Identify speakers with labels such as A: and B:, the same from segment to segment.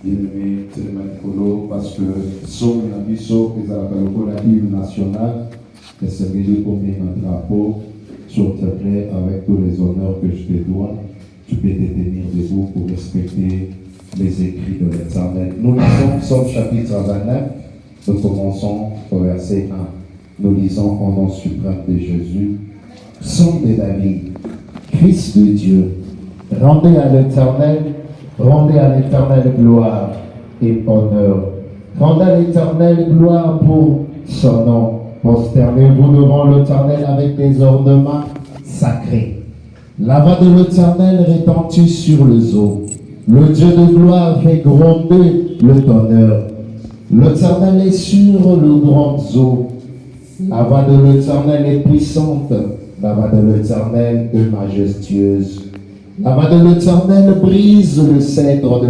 A: Bien-aimé, parce que son abisso ils appellent la hymne nationale, et c'est mieux pour un drapeau, s'il te plaît, avec tous les honneurs que je te dois, tu peux te tenir debout pour respecter les écrits de l'Éternel. Nous lisons Psaume chapitre 29, Nous commençons au verset 1. Nous lisons au nom suprême de Jésus. Psaume de David. Fils de Dieu, rendez à l'Éternel gloire et honneur. Rendez à l'Éternel gloire pour son nom. Prosternez-vous devant l'Éternel avec des ornements sacrés. La voix de l'Éternel retentit sur les eaux. Le Dieu de gloire fait gronder le tonnerre. L'Éternel est sur le grand eau. La voix de l'Éternel est puissante. La voix de l'Éternel est majestueuse. La voix de l'Éternel brise le cèdre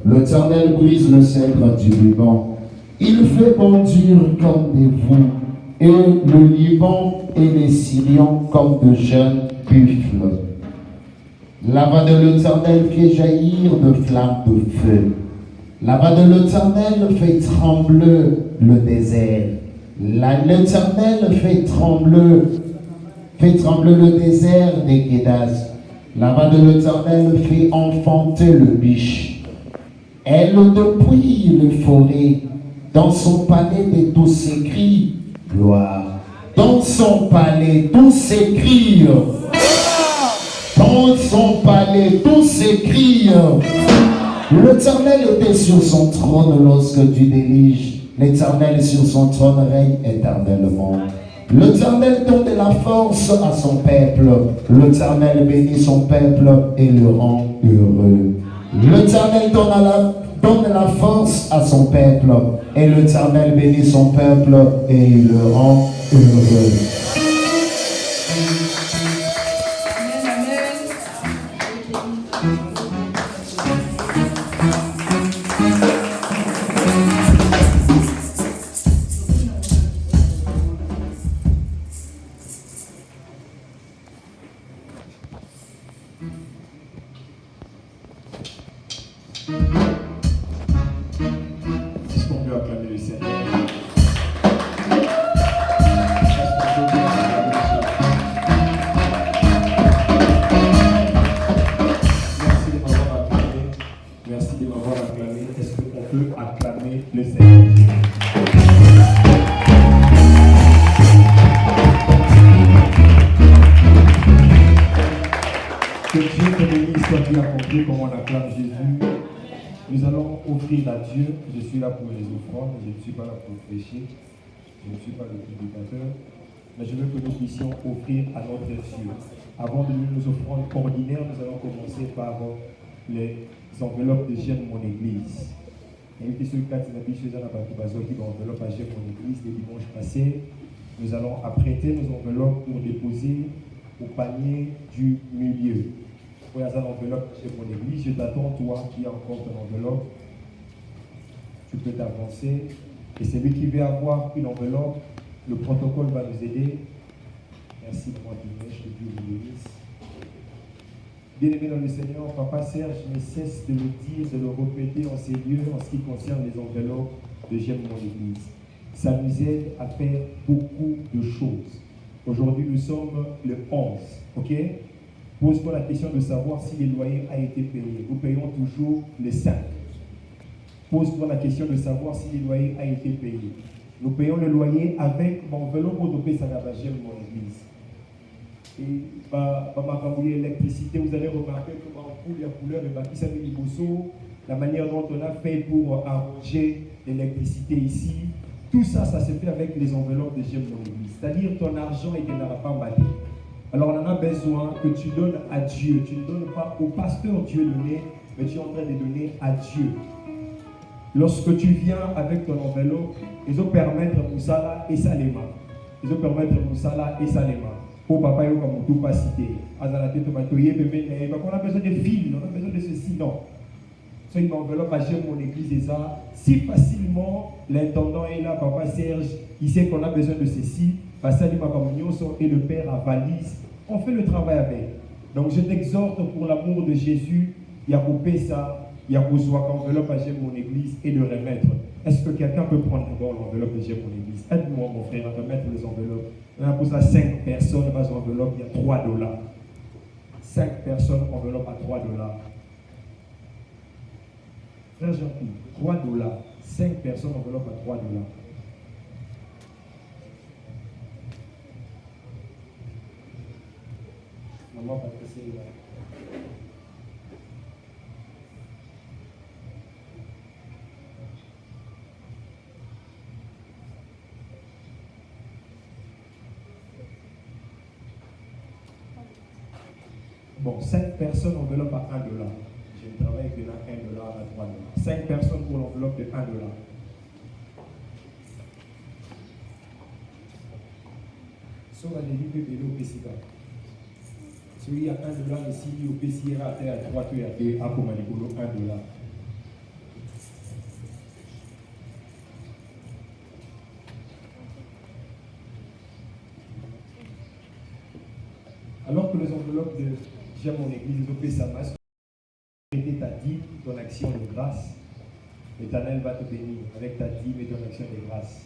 A: L'Éternel brise le cèdre du Liban. Il fait bondir comme des veaux, et le Liban et les Syriens comme de jeunes buffles. La voix de l'Éternel fait jaillir de flammes de feu. La voix de l'Éternel fait trembler le désert. L'Éternel fait trembler le désert des Guédas. La voix de l'Éternel fait enfanter le biche. Elle depuis les forêts. Dans son palais de tous ses cris, gloire. Dans son palais, tous ses cris. Dans son palais, tous ses cris. L'Éternel était sur son trône lorsque Dieu délige. L'Éternel sur son trône règne éternellement. L'Éternel donne la force à son peuple. L'Éternel bénit son peuple et le rend heureux. L'Éternel donne la force à son peuple. Et l'Éternel bénit son peuple et il le rend heureux.
B: Est-ce qu'on peut acclamer le Seigneur? Merci de m'avoir acclamé. Merci de m'avoir acclamé. Est-ce qu'on peut acclamer le Seigneur? Que Dieu te bénisse, soit Dieu accompli comme on acclame Jésus. Nous allons offrir à Dieu. Je suis là pour les offrandes, je ne suis pas là pour prêcher, je ne suis pas le prédicateur, mais je veux que nous puissions offrir à notre Dieu. Avant de donner nos offrandes ordinaires, nous allons commencer par les enveloppes de J'aime mon église. Et puis ceux qui ont enveloppe à J'aime mon église le dimanche passé, nous allons apprêter nos enveloppes pour déposer au panier du milieu. Il y a une enveloppe chez mon église, je t'attends, toi qui as encore ton enveloppe, tu peux t'avancer. Et celui qui veut avoir une enveloppe, le protocole va nous aider. Merci de moi, Dimanche, que Dieu vous bénisse. Bien-aimé dans le Seigneur, Papa Serge ne cesse de le dire, de le répéter en ces lieux en ce qui concerne les enveloppes de J'aime mon église. Ça nous aide à faire beaucoup de choses. Aujourd'hui, nous sommes le 11, ok? Pose-toi la question de savoir si le loyer a été payé. Nous payons toujours les 5. Pose-toi la question de savoir si le loyer a été payé. Nous payons le loyer avec l'enveloppe de paix J'aime mon église. Et par l'électricité, vous allez remarquer que il y a couleur de bâti la manière dont on a fait pour arranger l'électricité ici. Tout ça, ça se fait avec les enveloppes de J'aime mon église. C'est-à-dire ton argent ne n'aura pas battu. Alors on en a besoin que tu donnes à Dieu. Tu ne donnes pas au pasteur Dieu donné, mais tu es en train de donner à Dieu. Lorsque tu viens avec ton enveloppe, ils vont permettre pour ça là et ça les mains. Ils vont permettre pour ça là et ça les mains. Pour papa, il comme tout pas cité. On a besoin de fils, on a besoin de ceci, non. C'est une enveloppe à J'aime mon église et ça. Si facilement l'intendant est là, papa Serge, il sait qu'on a besoin de ceci. Et le Père à valise, on fait le travail avec. Donc je t'exhorte pour l'amour de Jésus, il y a coupé ça, il y a besoin qu'enveloppe à J'aime mon église et de remettre. Est-ce que quelqu'un peut prendre d'abord l'enveloppe de J'aime mon église? Aide-moi mon frère à remettre les enveloppes. On a pour ça 5 personnes, pas enveloppe, il y a $3. 5 personnes, enveloppe à $3. Frère Jean-Pierre, $3. 5 personnes, enveloppe à $3. Maman, Patricia, là. Bon, 5 personnes, enveloppe à $1. Je travaille avec $1 à $3. 5 personnes pour l'enveloppe de $1. Sur la début de vélo PCK. Celui il y a $1 ici, au PCK à terre à 3 et à Comanicolo, $1. Alors que les enveloppes de J'aime mon église, les OP prêter ta dîme, ton action de grâce, l'Éternel va te bénir avec ta dîme et ton action de grâce.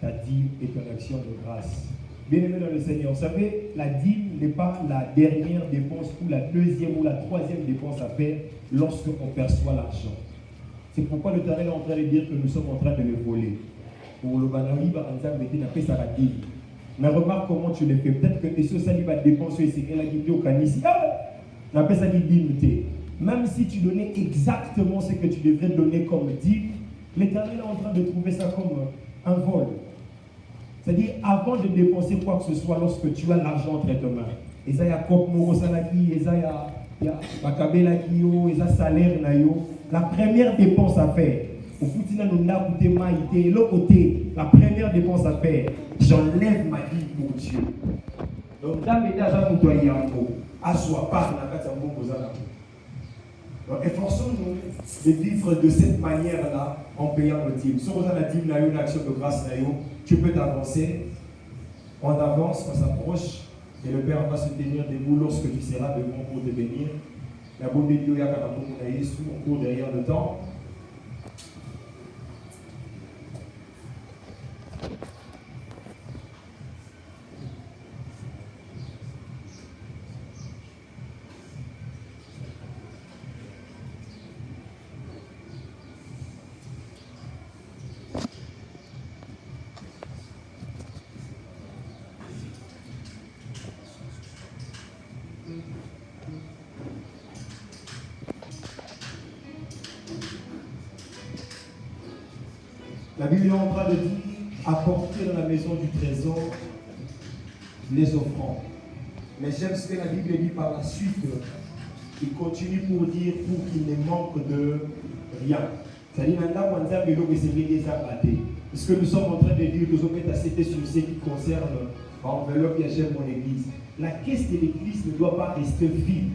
B: Ta dîme et ton action de grâce. Bien-aimé dans le Seigneur, vous savez, la dîme n'est pas la dernière dépense ou la deuxième ou la troisième dépense à faire lorsqu'on perçoit l'argent. C'est pourquoi l'Éternel est en train de dire que nous sommes en train de le voler. Pour le banari, n'a pas sa dîme. Mais remarque comment tu le fais. Peut-être que ce sali va dépenser ici. Elle a dit au canis. N'a pas sa dîme. Même si tu donnais exactement ce que tu devrais donner comme dîme, l'Éternel est en train de trouver ça comme un vol. C'est-à-dire, avant de dépenser quoi que ce soit, lorsque tu as l'argent entre tes mains, et ça y a Kop Moro Salaki, et ça y a Makabela Kio, et ça salaire Nayo, la première dépense à faire, au Foutina Nunda Kouté Maïté, l'autre côté, la première dépense à faire, j'enlève ma vie pour Dieu. Donc, dans les dames, nous doyons Yango, assois pas dans la carte Yango Bozana. Donc, efforçons-nous de vivre de cette manière-là en payant le dîme. Si vous avez la dîme, une action de grâce, tu peux t'avancer. On avance, on s'approche, et le Père va se tenir debout lorsque tu seras devant pour te bénir. La bonne Dieu, il y a on court derrière le temps. La Bible est en train de dire apporter dans la maison du trésor les offrandes. Mais j'aime ce que la Bible dit par la suite. Il continue pour dire pour qu'il ne manque de rien. C'est-à-dire ce que nous sommes en train de dire, nous sommes à citer sur ce qui concerne l'enveloppe qui achète mon église. La caisse de l'église ne doit pas rester vide.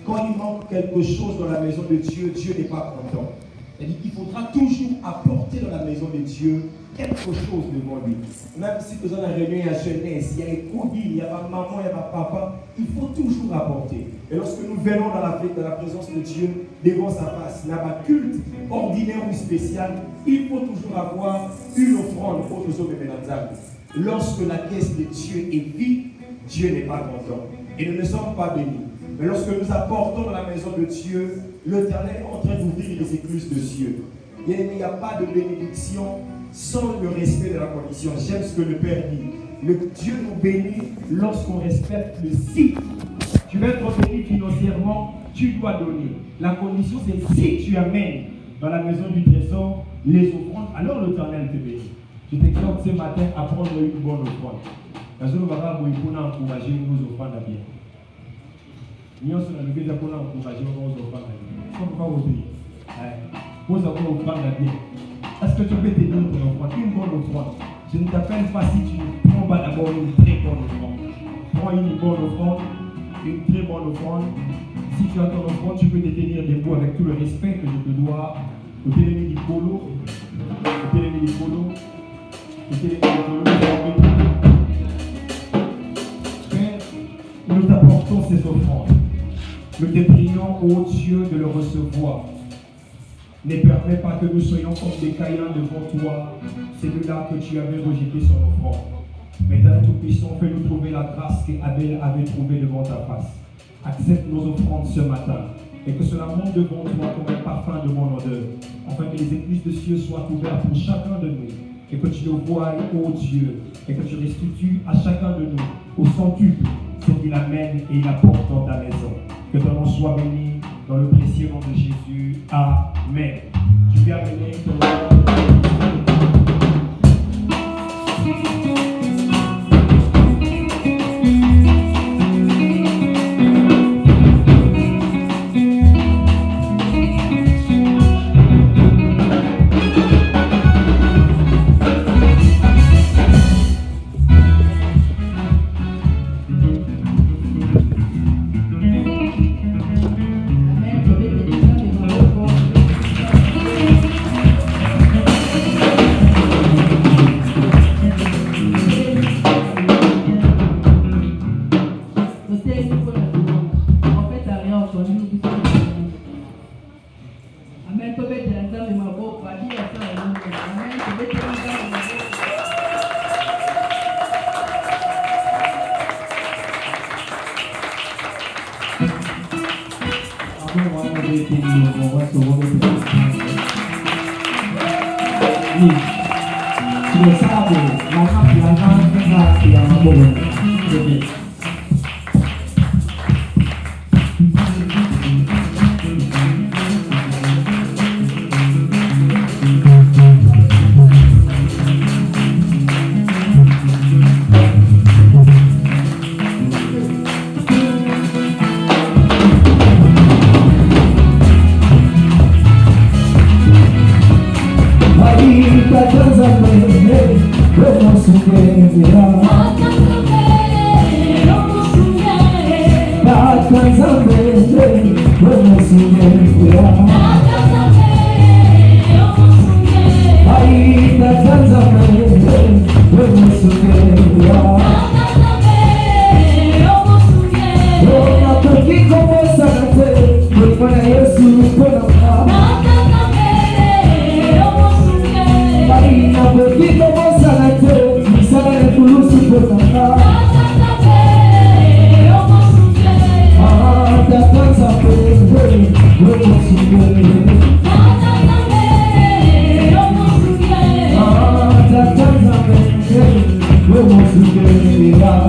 B: Quand il manque quelque chose dans la maison de Dieu, Dieu n'est pas content. C'est-à-dire qu'il faudra toujours apporter dans la maison de Dieu quelque chose devant lui. Même si nous avons la réunion à jeunesse, il y a les coudis, il y a ma maman, il y a ma papa, il faut toujours apporter. Et lorsque nous venons dans la présence de Dieu, devant sa face, il y a un culte ordinaire ou spécial, il faut toujours avoir une offrande pour nous autres. Lorsque la caisse de Dieu est vide, Dieu n'est pas content. Et nous ne sommes pas bénis. Mais lorsque nous apportons dans la maison de Dieu, l'Éternel est en train d'ouvrir les écluses de cieux. Il n'y a pas de bénédiction sans le respect de la condition. J'aime ce que le Père dit. Le Dieu nous bénit lorsqu'on respecte le si. Tu veux être béni financièrement, tu dois donner. La condition, c'est si tu amènes dans la maison du trésor les offrandes, alors l'Éternel te bénit. Je t'exhorte ce matin à prendre une bonne offrande. Parce que nous allons encourager nos offrandes à bien. Nous sommes encouragés nos offrandes à bien. Comme pas aujourd'hui. Vous avez une offrande à bien. Est-ce que tu peux te donner ton offrande? Une bonne offrande. Je ne t'appelle pas si tu ne prends pas d'abord une très bonne offrande. Prends une bonne offrande, une très bonne offrande. Si tu as ton offrande, tu peux te tenir debout avec tout le respect que je te dois. Au télémi du polo, au télémi du polo, au télémi du polo. Père, nous t'apportons ces offrandes. Nous te prions, ô Dieu, de le recevoir. Ne permets pas que nous soyons comme des Caïns devant toi, celui-là que tu avais rejeté son offrande. Maintenant, Tout-Puissant, fais-nous trouver la grâce qu'Abel avait trouvée devant ta face. Accepte nos offrandes ce matin. et que cela monte devant toi comme un parfum de mon odeur, afin que les églises de cieux soient ouvertes pour chacun de nous, et que tu le voies, ô Dieu, et que tu restitues à chacun de nous, au centuple, ce qu'il amène et il apporte dans ta maison. Que ton nom soit béni dans le précieux nom de Jésus. Amen. Tu peux amener ton
C: Vamos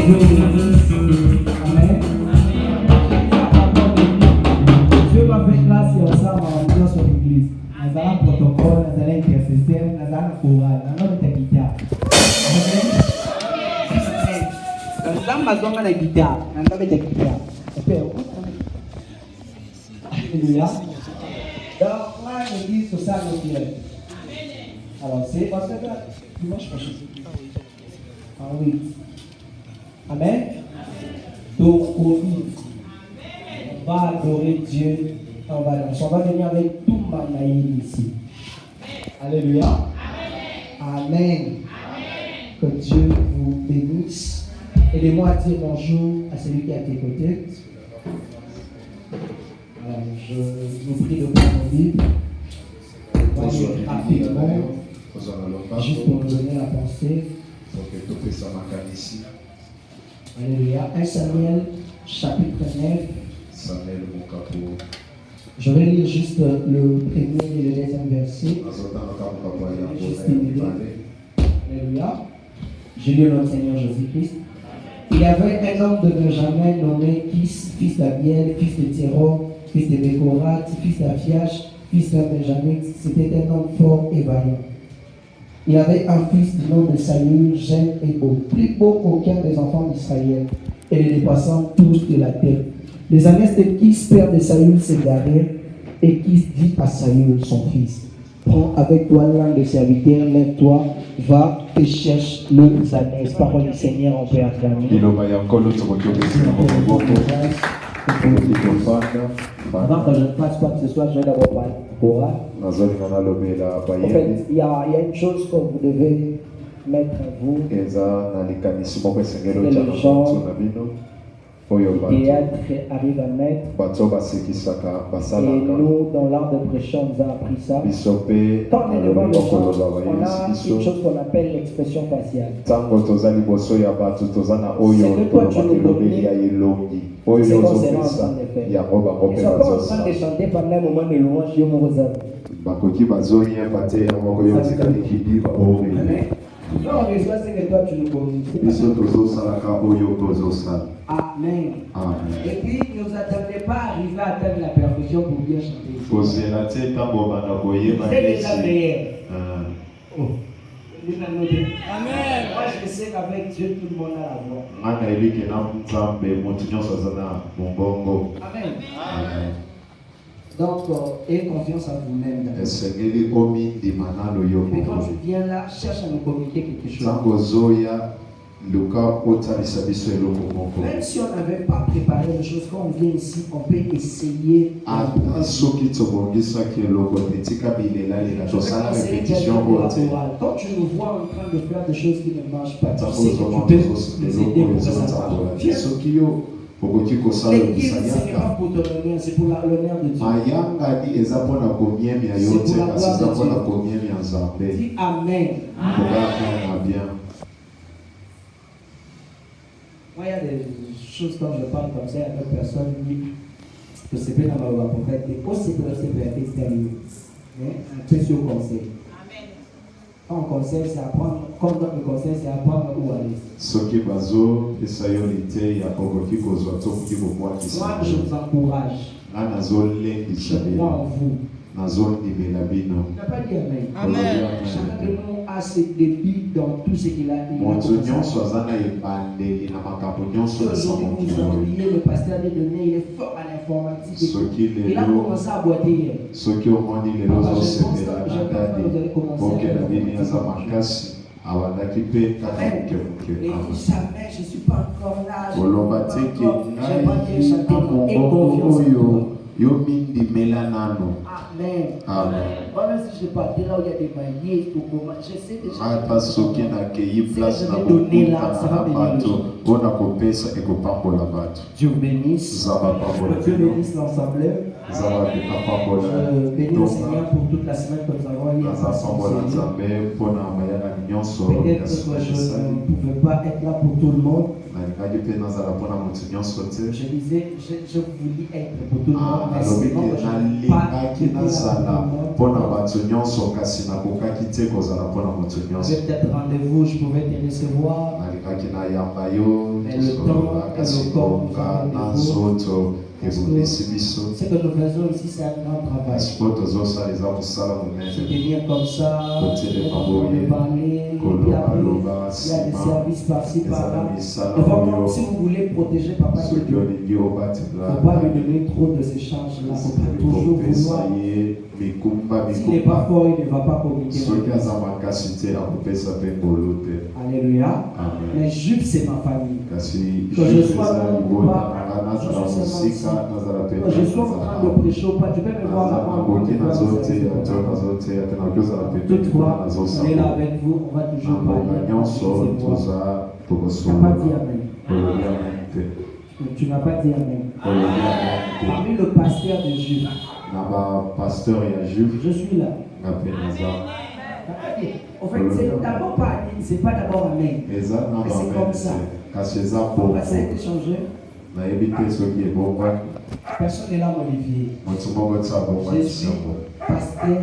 C: Dieu bénisse. Amen. Dieu va faire grâce et ensemble en ambiance sur l'église. Nous avons un protocole, nous avons un intercesseur, nous avons un choral, nous avons une guitare. Nous avons une guitare, nous avons une guitare. Alléluia. Donc, moi, je dis sur ça, mon Dieu. Alors, c'est parce que dimanche prochain. En 8. Amen. Donc, on va adorer Dieu. On va venir avec tout Manaïm ici. Alléluia. Amen. Que Dieu vous bénisse. Aidez-moi à dire bonjour à celui qui est à tes côtés. Je vous prie de prendre mon livre. Voyez rapidement, juste pour me donner la pensée. Alléluia. 1 Samuel, chapitre 9. Je vais lire juste le premier et le deuxième verset. Alléluia. Je lis notre Seigneur Jésus-Christ. Il y avait un homme de Benjamin nommé Kis, fils d'Abiel, fils de Théron, fils de Bécorat, fils d'Aphiach, fils de Benjamin. C'était un homme fort et vaillant. Il avait un fils du nom de Saül, jeune et beau, plus beau qu'aucun des enfants d'Israël, et les dépassant tous de la terre. Les ânesses de Kis, père de Saül, s'égarèrent, et Kis dit à Saül, son fils, prends avec toi l'un de serviteurs, lève-toi, va et cherche le ânesses. Parole du Seigneur, on peut acclamer. Avant que je ne fasse quoi que ce soit, je vais d'abord parler oral. En fait, il y a une chose que vous devez mettre en vous. Le théâtre arrive à mettre. Et nous, dans l'art de prêcher, on nous a appris ça. Quand on est devant les gens, on a une chose qu'on appelle l'expression faciale. C'est que toi, tu nous communiques. C'est qu'on s'est en train de faire. Ils ne sont pas en train de chanter pendant un moment de louange. Non, on reçoit ce que toi tu nous communiques. Amen. Et puis, ne nous attendez pas à arriver à atteindre la perfection pour bien chanter. C'est déjà meilleur. Amen. Moi, je sais qu'avec Dieu, tout le monde a la voix. Amen. Donc, ayez confiance en vous-même. Et quand tu viens là, cherche à nous communiquer quelque chose. Même si on n'avait pas préparé les choses, quand on vient ici, on peut essayer. Quand tu nous vois en train de faire des choses qui ne marchent pas, tu sais que tu peux nous aider pour que ça marche. L'église, ce n'est pas pour ton honneur, c'est pour l'honneur de Dieu. C'est pour la gloire de Dieu. Dis Amen. Moi, il y a des choses quand je parle comme ça, il y a d'autres personnes qui disent que c'est bien dans ma prophète, et aussi pour le CPRT extérieur. Un peu sur le conseil. Quand on conseille, c'est apprendre. Quand le conseil, c'est apprendre où aller. Moi, je vous encourage. Je crois en vous. On n'a pas dit Amen. Chacun de nous a ses débits dans tout ce qu'il a dit. Aujourd'hui, vous oubliez, le pasteur de données, il est fort à l'informatique. Il a commencé à boiter hier. Je pense que vous allez commencer à jamais, je ne suis pas encore là. Je n'ai pas bien chanté. Et confiance en toi. Amen. Moi, même si je ne pas là où il y a des manières, je sais déjà. Si je vais donner là, ça va bénir. Dieu bénisse. Dieu bénisse l'ensemble. Je bénis le Seigneur pour toute la semaine que nous avons eu. Peut-être que je ne pouvais pas être là pour tout le monde. Je disais, je voulais être pour tout le monde, mais sinon je n'ai pas été là pour tout le monde. J'avais peut-être rendez-vous, je pouvais te recevoir. Mais Mais le temps que le corps va au niveau, ce que nous faisons ici, c'est un grand travail. Se tenir comme ça, on parler, et puis après, il y a des services par-ci, par-là. Devant, si vous voulez protéger papa, il ne faut pas lui donner trop de ces charges-là. Il ne faut pas toujours vouloir. S'il n'est pas fort, il ne va pas communiquer. Alléluia. Mais Jules, c'est ma famille. Que je sois bon ou pas, que je sois en train de prêcher ou pas, tu peux me voir avant. Toutefois, on est là avec vous, on va toujours parler. Tu n'as pas dit amen. Tu n'as pas dit amen. Parmi le pasteur de Jules, je suis là. En fait, c'est d'abord pas amen, c'est pas d'abord amen. Mais c'est comme ça. On va s'échanger. Personne n'est là, Olivier. Je suis pasteur.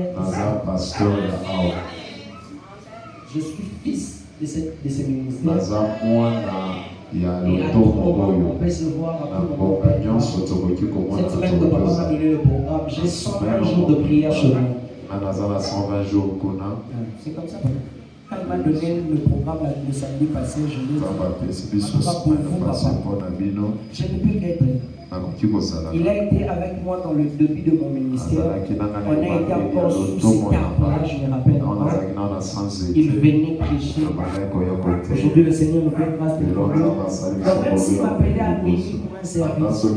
C: Je suis fils de ce ministère. Et à tout moment, on peut se voir à tout moment. Cette semaine, le papa m'a donné le programme. J'ai 120 jours de prière chez moi. C'est comme ça. Quand il m'a donné le programme le samedi passé, je l'ai dit. En tout cas pour vous, papa, je ne peux qu'être. Il a été avec moi dans le début de mon ministère. On a été encore sous ses cartes-là, je me rappelle encore. Il venait prêcher. Aujourd'hui, le Seigneur nous fait grâce de nous. Donc, même s'il m'appelait à midi pour un service, je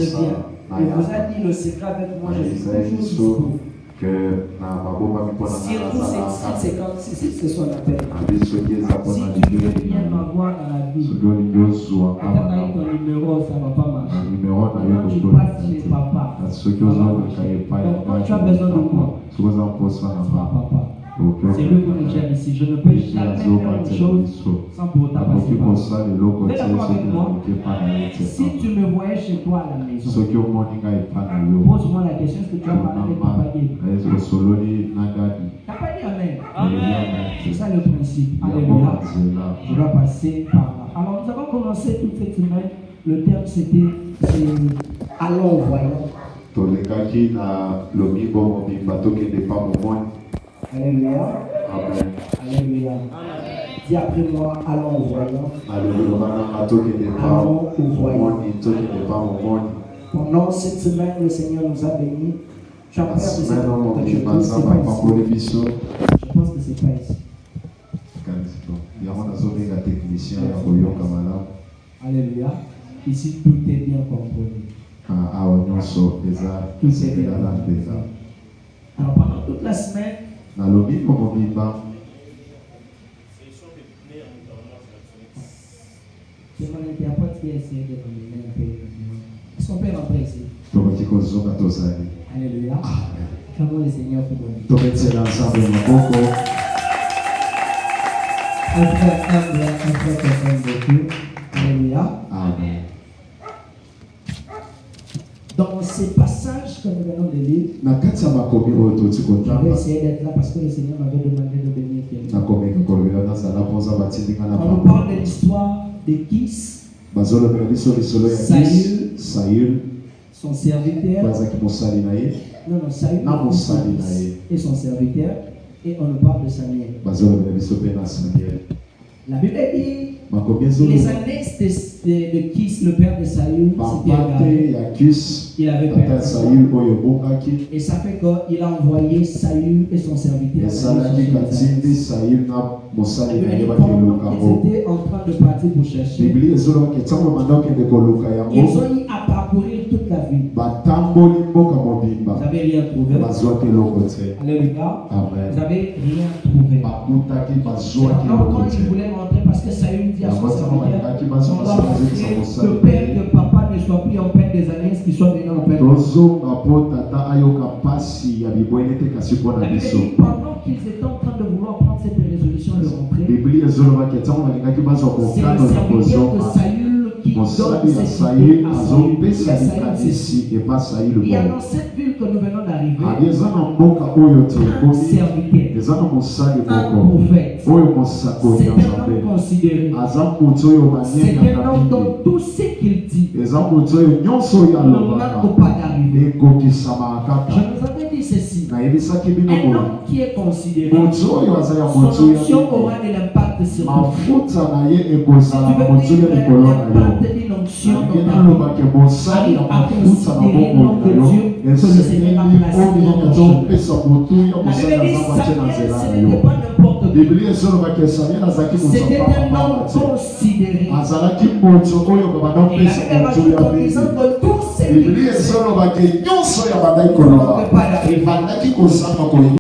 C: viens. Il vous a dit le secret avec moi, je suis toujours dispo. Surtout si c'est son appel. Si tu veux bien m'avoir dans la vie, quand tu as ton numéro, ça ne va pas marcher. Quand tu passes chez papa, donc quand tu as besoin de moi, c'est papa. C'est lui qui nous gère ici. Je ne peux jamais faire une chose sans pour autant passer par là. Fais d'accord avec moi. Si tu me voyais chez toi à la maison, pose-moi la question, est-ce que tu as parlé avec papa Guy? Tu n'as pas dit amen. C'est ça le principe. Alléluia. Je dois passer par là. Alors nous avons commencé toute cette semaine. Le terme c'était allons voyons. Alléluia. Amen. Alléluia. Dis après moi, allons au voyant. Allons au voyant. Pendant cette semaine, le Seigneur nous a bénis. Tu as peur de cette semaine, je pense que c'est pas ici. Alléluia. Ici, tout est bien compris. Tout est bien compris. Alors pendant toute la semaine, c'est mon interprète qui a essayé de me un peu. Est-ce qu'on peut rentrer ici? Alléluia. Comment le Seigneur pour moi. Un frère humble, un frère qui aime beaucoup. Alléluia.
A: Amen.
C: Dans ces passages que nous venons de lire, je vais essayer d'être là parce que le Seigneur m'avait demandé de venir. On nous parle de l'histoire de Kis, Saül, son serviteur. Non, Saül et son serviteur. Et on nous parle de Samuel. La Bible dit les années de Kis, le père de Saül, il avait perdu Saül. Et ça fait qu'il a envoyé Saül et son serviteur. Pendant qu'ils étaient en train de partir pour chercher, ils ont eu à parcourir toute la ville. Vous n'avez rien trouvé. Alléluia. Vous n'avez rien trouvé. Maintenant, quand ils voulaient rentrer, parce que Saül dit à son serviteur, on va montrer que père et que papa ne soient plus en peine des années, qu'ils soient venus en peine. Pendant qu'ils étaient en train de vouloir prendre cette résolution de rentrer, c'est le serviteur de Saül qui donne cette idée à Saül. Il y a dans cette ville que nous venons d'arriver,
D: eza na mboka oyo
C: un
D: tokomi
C: serviteur,
D: eza na mosali
C: un
D: moko
C: prophète,
D: oyo mosakoli
C: c'est
D: ya
C: un
D: nzambe
C: homme considéré.
D: aza moto oyo
C: C'est un
D: banyengaka
C: homme
D: mingi
C: dont tout ce qu'il dit
D: eza moto oyo nyonso oyo
C: ne
D: alobaka
C: manque pas d'arriver.
D: ekokisamaka
C: Je
D: kaka
C: nous avais dit ceci.
D: nayebisaki bino
C: Un
D: boye
C: homme qui est considéré,
D: moto oyo aza ya
C: son
D: moto ya
C: onction
D: mingi
C: aura de l'impact sur toi.
D: mafuta na ye
C: Si
D: ekozala
C: tu veux
D: moto
C: dire
D: ya likolo na yo
C: l'impact d'une onction dans
D: nalingi
C: ta vie,
D: nalobake mosali ya mafuta na bomoi na yo esengeli oyo azopesa motuya
C: la
D: mosali
C: Bible dit
D: aza batie na
C: Samuel,
D: nzela
C: ce
D: na
C: n'était
D: yo
C: pas n'importe qui.
D: biblia ezolobaki samuel azalaki moto
C: C'était un homme
D: apapapapa te
C: considéré.
D: azalaki moto oyo babanda
C: Et la
D: kopesa
C: Bible
D: moto
C: rajoute
D: ya
C: en disant
D: mingi
C: que tous ces
D: biblia ezolobaki nyonso ya bandaki koloba ebandaki kozanga koyeba